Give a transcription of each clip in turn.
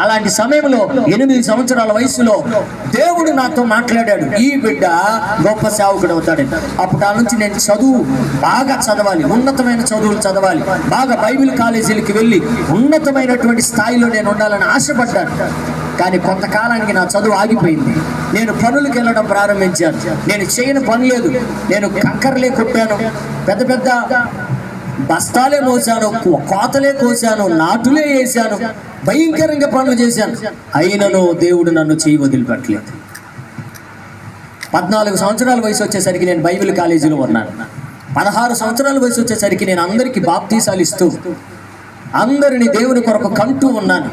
అలాంటి సమయంలో 8 సంవత్సరాల వయసులో దేవుడు నాతో మాట్లాడాడు, ఈ బిడ్డ గొప్ప సేవకుడు అవుతాడు. అప్పటి నుంచి నేను చదువు బాగా చదవాలి, ఉన్నతమైన చదువులు చదవాలి, బాగా బైబిల్ కాలేజీలకు వెళ్ళి ఉన్నతమైనటువంటి స్థాయిలో నేను ఉండాలని ఆశపడ్డాను. కానీ కొంతకాలానికి నా చదువు ఆగిపోయింది. నేను పనులకు వెళ్ళడం ప్రారంభించాను. నేను చేయని పని లేదు. నేను కంకర్లే కొట్టాను, పెద్ద పెద్ద బస్తాలే మోసాను, కోతలే కోసాను, నాటులే వేసాను, భయంకరంగా పనులు చేశాను. అయినను దేవుడు నన్ను చేయి వదిలిపెట్టలేదు. 14 సంవత్సరాల వయసు వచ్చేసరికి నేను బైబిల్ కాలేజీలో ఉన్నాను. 16 సంవత్సరాల వయసు వచ్చేసరికి నేను అందరికీ బాప్తీసాలు ఇస్తూ అందరిని దేవుని కొరకు కంటూ ఉన్నాను.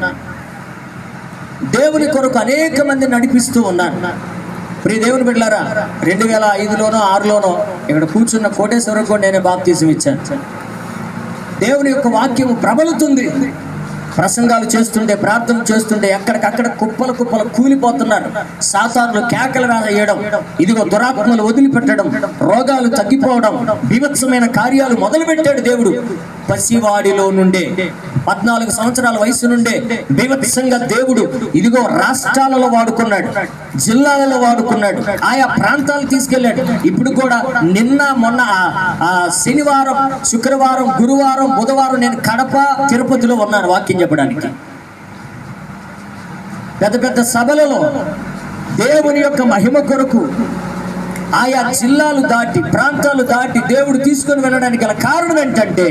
దేవుని కొరకు అనేక మంది నడిపిస్తూ ఉన్నాను. ప్రియ దేవుని బిడ్డలారా, 2005లోనో 2006లోనో ఇక్కడ కూర్చున్న కోటేశ్వరకు కూడా నేనే బాప్తీసం ఇచ్చాను. దేవుని యొక్క వాక్యము ప్రబలుతుంది. ప్రసంగాలు చేస్తుంటే, ప్రార్థన చేస్తుంటే ఎక్కడికక్కడ కుప్పలు కుప్పలు కూలిపోతున్నారు. సాతానులు కేకలు వేయడం, ఇదిగో దురాత్మలు వదిలిపెట్టడం, రోగాలు తగ్గిపోవడం, బీభత్సమైన కార్యాలు మొదలుపెట్టాడు దేవుడు. పసివాడిలో నుండే 14 సంవత్సరాల వయసు నుండే బీభత్సంగా దేవుడు ఇదిగో రాష్ట్రాలలో వాడుకున్నాడు, జిల్లాలలో వాడుకున్నాడు, ఆయా ప్రాంతాలు తీసుకెళ్ళాడు. ఇప్పుడు కూడా నిన్న మొన్న శనివారం, శుక్రవారం, గురువారం, బుధవారం నేను కడప, తిరుపతిలో ఉన్నాను వాక్యం చెప్పడానికి. పెద్ద పెద్ద సభలలో దేవుని యొక్క మహిమ కొరకు ఆయా జిల్లాలు దాటి, ప్రాంతాలు దాటి దేవుడు తీసుకొని వెళ్ళడానికి గల కారణం ఏంటంటే,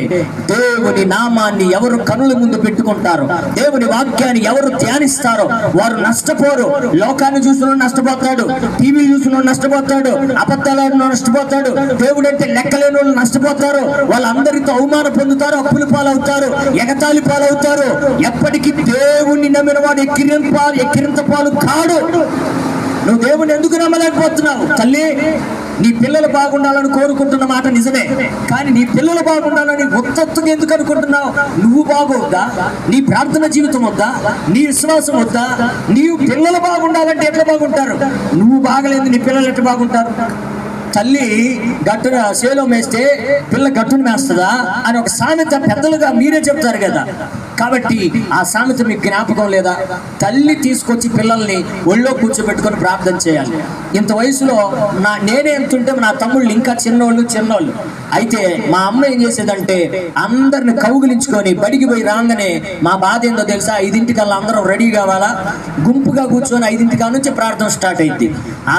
దేవుని నామాన్ని ఎవరు కనుల ముందు పెట్టుకుంటారో, దేవుని వాక్యాన్ని ఎవరు ధ్యానిస్తారో వారు నష్టపోరు. లోకాన్ని చూసిన నష్టపోతాడు, టీవీ చూసిన నష్టపోతాడు, అబద్ధాలను నష్టపోతాడు, దేవుడు అంటే లెక్కలేని వాళ్ళు నష్టపోతారు. వాళ్ళందరితో అవమానం పొందుతారు, అప్పుల పాలవుతారు, ఎగతాళి పాలవుతారు. ఎప్పటికీ దేవుణ్ణి నమ్మిన వాడు ఎక్కిరింత పాలు కాడు. నువ్వు దేవుని ఎందుకు నమ్మలేకపోతున్నావు? తల్లి, నీ పిల్లలు బాగుండాలని కోరుకుంటున్న మాట నిజమే, కానీ నీ పిల్లలు బాగుండాలని ఉత్తత్తుగా ఎందుకు అనుకుంటున్నావు? నువ్వు బాగోద్దా? నీ ప్రార్థన జీవితం వద్దా? నీ విశ్వాసం వద్దా? నీవు పిల్లలు బాగుండాలంటే ఎట్లా బాగుంటారు? నువ్వు బాగలేదు, నీ పిల్లలు ఎట్లా బాగుంటారు? తల్లి గట్టున సేలో మేస్తే పిల్ల గట్టును మేస్తుందా అని ఒక సామెత పెద్దలుగా మీరే చెప్తారు కదా. కాబట్టి ఆ సామెత మీకు జ్ఞాపకం లేదా? తల్లి తీసుకొచ్చి పిల్లల్ని ఒళ్ళో కూర్చోబెట్టుకొని ప్రార్థన చేయాలి. ఇంత వయసులో నేనే ఎంతుంటే నా తమ్ముళ్ళు ఇంకా చిన్నోళ్ళు. అయితే మా అమ్మ ఏం చేసేదంటే అందరిని కౌగిలించుకొని బడికి పోయి రాగానే మా బాధ ఏందో తెలుసా? 5ంటికల్లా అందరం రెడీ కావాలా, గుంపుగా కూర్చొని 5ంటికా నుంచి ప్రార్థన స్టార్ట్ అయింది.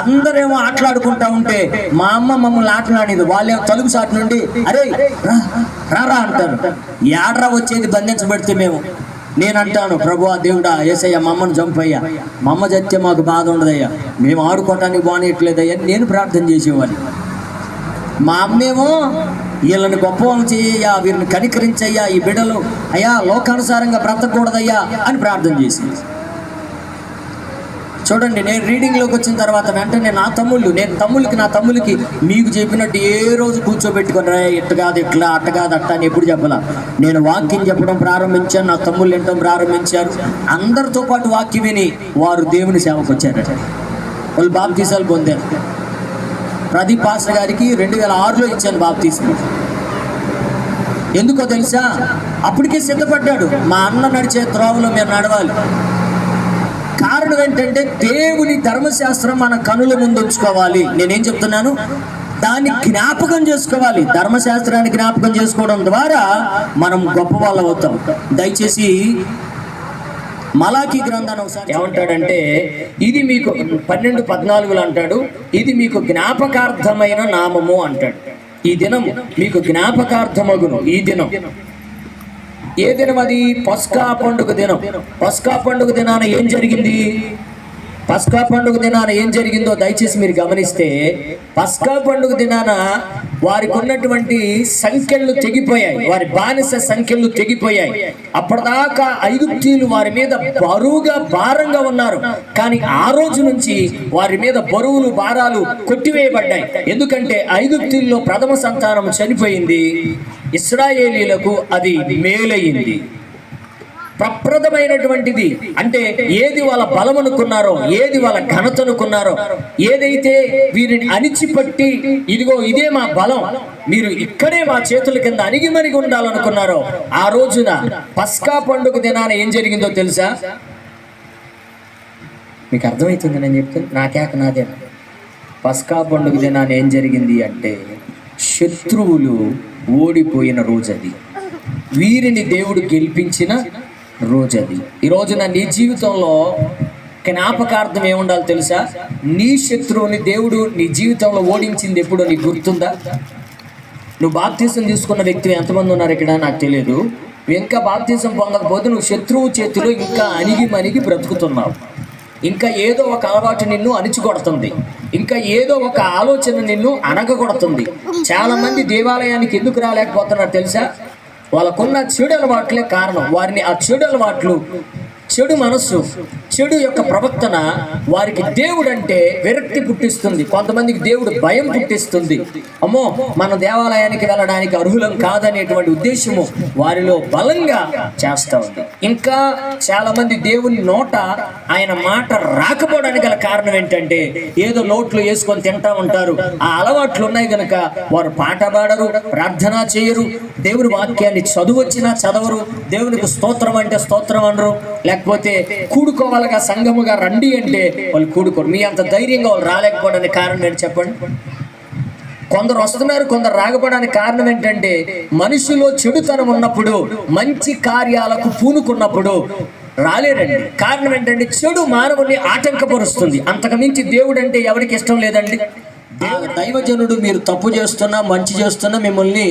అందరేమో ఆటలాడుకుంటా ఉంటే మా అమ్మ మమ్మల్ని ఆటలాడేది. వాళ్ళేమో తలుపు సాటి నుండి అరే రారా అంటారు. ఏడ్రా వచ్చేది బంధించబడితే మేము. నేను అంటాను, ప్రభువా దేవుడా యేసయ్య మా అమ్మను చంపయ్యా, మా అమ్మ చస్తే మాకు బాధ ఉండదయ్యా, మేము ఆడుకోవటానికి బాగానేట్లేదయ్యా నేను ప్రార్థన చేసేవాడిని. మా అమ్మేమో వీళ్ళని గొప్పవాళ్ళు చేయయ్యా, వీరిని కనికరించయ్యా, ఈ బిడ్డలు అయ్యా లోకానుసారంగా బ్రతకూడదయ్యా అని ప్రార్థన చేసింది. చూడండి, నేను రీడింగ్లోకి వచ్చిన తర్వాత వెంటనే నా తమ్ముళ్ళకి మీకు చెప్పినట్టు ఏ రోజు కూర్చోబెట్టుకుని రా ఇట్ట కాదు ఇట్లా, అట్ట కాదు అట్ట అని ఎప్పుడు చెప్పాల. నేను వాక్యం చెప్పడం ప్రారంభించాను, నా తమ్ముళ్ళు వినడం ప్రారంభించారు. అందరితో పాటు వాక్యం విని వారు దేవుని సేవకు వచ్చారట. వాళ్ళు బాప్తీసాలు పొందారు. ప్రదీప్ పాస్టర్ గారికి 2006లో ఇచ్చాను బాప్తీసం. ఎందుకో తెలుసా? అప్పటికే సిద్ధపడ్డాడు, మా అన్న నడిచే త్రోవలో మేము నడవాలి. కారణం ఏంటంటే దేవుని ధర్మశాస్త్రం మన కనుల ముందు ఉంచుకోవాలి. నేనేం చెప్తున్నాను? దాన్ని జ్ఞాపకం చేసుకోవాలి. ధర్మశాస్త్రాన్ని జ్ఞాపకం చేసుకోవడం ద్వారా మనం గొప్ప వాళ్ళు అవుతాం. దయచేసి మలాకీ గ్రంథాన్ని ఒకసారి ఏమంటాడంటే, ఇది మీకు 12:14 అంటాడు, ఇది మీకు జ్ఞాపకార్థమైన నామము అంటాడు. ఈ దినం మీకు జ్ఞాపకార్థమగును. ఈ దినం ఏ దినం అది? పస్కా పండుగ దినం. పస్కా పండుగ దినాన ఏం జరిగింది? పస్కా పండుగ దినాన ఏం జరిగిందో దయచేసి మీరు గమనిస్తే, పస్కా పండుగ దినాన వారికి ఉన్నటువంటి సంఖ్యలు తెగిపోయాయి, వారి బానిస సంఖ్యలు తెగిపోయాయి. అప్పటిదాకా ఐగుప్తీయులు వారి మీద బరువుగా భారంగా ఉన్నారు, కానీ ఆ రోజు నుంచి వారి మీద బరువులు భారాలు కొట్టివేయబడ్డాయి. ఎందుకంటే ఐగుప్తీయుల్లో ప్రథమ సంతానం చనిపోయింది, ఇశ్రాయేలీలకు అది మేలయ్యింది. ప్రప్రదమైనటువంటిది అంటే ఏది వాళ్ళ బలం అనుకున్నారో, ఏది వాళ్ళ ఘనత అనుకున్నారో, ఏదైతే వీరిని అణిచిపట్టి ఇదిగో ఇదే మా బలం, మీరు ఇక్కడే మా చేతుల కింద అణిగిమణిగి ఉండాలనుకున్నారో, ఆ రోజున పస్కా పండుగ దినాన ఏం జరిగిందో తెలుసా? మీకు అర్థమవుతుంది నేను చెప్తాను, నాకేక నాదే. పస్కా పండుగ దినాన్ని ఏం జరిగింది అంటే శత్రువులు ఓడిపోయిన రోజు అది, వీరిని దేవుడు గెలిపించిన రోజు అది. ఈ రోజున నీ జీవితంలో జ్ఞాపకార్థం ఏముండాలో తెలుసా? నీ శత్రువుని దేవుడు నీ జీవితంలో ఓడించింది ఎప్పుడో నీకు గుర్తుందా? నువ్వు బాప్తీసం తీసుకున్న వ్యక్తులు ఎంతమంది ఉన్నారు ఇక్కడ నాకు తెలియదు. ఇంకా బాప్తీసం పొందకపోతే నువ్వు శత్రువు చేతిలో ఇంకా అణిగి బ్రతుకుతున్నావు. ఇంకా ఏదో ఒక అలవాటు నిన్ను అణిచికొడుతుంది, ఇంకా ఏదో ఒక ఆలోచన నిన్ను అనగకొడుతుంది. చాలామంది దేవాలయానికి ఎందుకు రాలేకపోతున్నారు తెలుసా? వాళ్ళకున్న చెడు అలవాట్లే కారణం. వారిని ఆ చెడు అలవాట్లు, చెడు మనస్సు, చెడు యొక్క ప్రవర్తన వారికి దేవుడు అంటే విరక్తి పుట్టిస్తుంది. కొంతమందికి దేవుడు భయం పుట్టిస్తుంది. అమ్మో, మన దేవాలయానికి వెళ్ళడానికి అర్హులం కాదనేటువంటి ఉద్దేశము వారిలో బలంగా చేస్తూ ఉంది. ఇంకా చాలా మంది దేవుని నోట ఆయన మాట రాకపోవడానికి గల కారణం ఏంటంటే ఏదో నోట్లు వేసుకొని తింటా ఉంటారు. ఆ అలవాట్లు ఉన్నాయి కనుక వారు పాట పాడరు, ప్రార్థన చేయరు, దేవుని వాక్యాన్ని చదువొచ్చినా చదవరు, దేవునికి స్తోత్రం అంటే స్తోత్రం అనరు, లేకపోతే కూడుకోవాలిగా సంఘముగా రండి అంటే వాళ్ళు కూడుకోరు. మీ అంత ధైర్యంగా వాళ్ళు రాలేకపోవడానికి కారణం ఏంటి చెప్పండి? కొందరు వస్తున్నారు, కొందరు రాకపోవడానికి కారణం ఏంటంటే మనిషిలో చెడుతనం ఉన్నప్పుడు, మంచి కార్యాలకు పూనుకున్నప్పుడు రాలేరండి. కారణం ఏంటంటే చెడు మానవుని ఆటంకపరుస్తుంది. అంతకు మించి దేవుడు అంటే ఎవరికి ఇష్టం లేదండి. దైవజనుడు మీరు తప్పు చేస్తున్నా మంచి చేస్తున్నా మిమ్మల్ని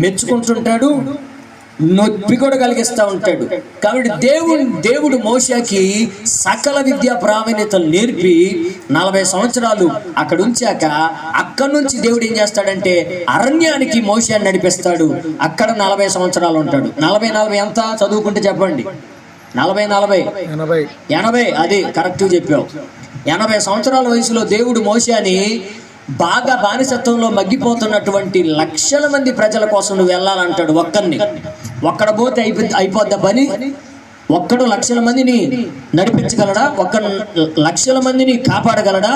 మెచ్చుకుంటుంటాడు, నొప్పి కూడా కలిగిస్తూ ఉంటాడు. కాబట్టి దేవుడు మోషేకి సకల విద్యా ప్రావీణ్యతలు నేర్పి 40 సంవత్సరాలు అక్కడ ఉంచాక అక్కడి నుంచి దేవుడు ఏం చేస్తాడంటే అరణ్యానికి మోషేని నడిపిస్తాడు. అక్కడ 40 సంవత్సరాలు ఉంటాడు. 40 ఎంత చదువుకుంటే చెప్పండి? 80 అది కరెక్ట్ చెప్పావు. 80 సంవత్సరాల వయసులో దేవుడు మోషేని బాగా బానిసత్వంలో మగ్గిపోతున్నటువంటి లక్షల మంది ప్రజల కోసం నువ్వు వెళ్ళాలంటాడు. ఒక్కడ పోతే అయిపోద్దా పని? ఒక్కడు లక్షల మందిని నడిపించగలడా? లక్షల మందిని కాపాడగలడా?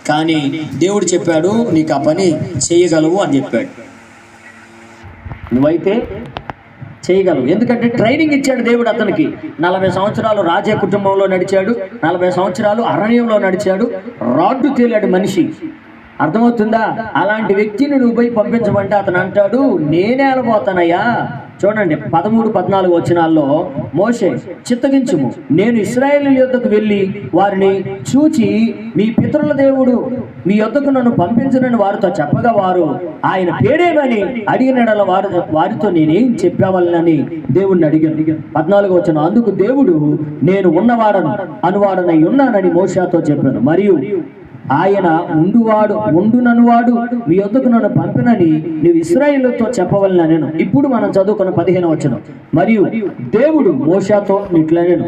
కానీ దేవుడు చెప్పాడు నీకు ఆ పని చేయగలవు అని చెప్పాడు. నువ్వైతే చేయగలవు, ఎందుకంటే ట్రైనింగ్ ఇచ్చాడు దేవుడు అతనికి. 40 సంవత్సరాలు రాజే కుటుంబంలో నడిచాడు, 40 సంవత్సరాలు అరణ్యంలో నడిచాడు, రాడ్డు తేలాడు మనిషి. అర్థమవుతుందా? అలాంటి వ్యక్తిని నువ్వు పోయి పంపించమంటే అతను అంటాడు నేనే వెళ్ళబోతానయ్యా. చూడండి 13-14 వచనాల్లో మోషే చిత్తగించుము, నేను ఇశ్రాయేలు యొద్దకు వెళ్ళి వారిని చూచి మీ పితరుల దేవుడు మీ యొద్దకు నన్ను పంపించనని వారితో చెప్పగా వారు ఆయన పేరేమని అడిగిన వారితో నేనేం చెప్పావాలని దేవుణ్ణి అడిగాను. 14 వచనం, అందుకు దేవుడు నేను అనువాడనై ఉన్నానని మోషేతో చెప్పాను. మరియు ఆయన ఉండుననువాడు మీ యొద్దకు నన్ను పంపినని నీవు ఇశ్రాయేలుతో చెప్పవలెనని నేను. ఇప్పుడు మనం చదువుకున్న 15వ వచనం, మరియు దేవుడు మోషేతో ఇట్లా నేను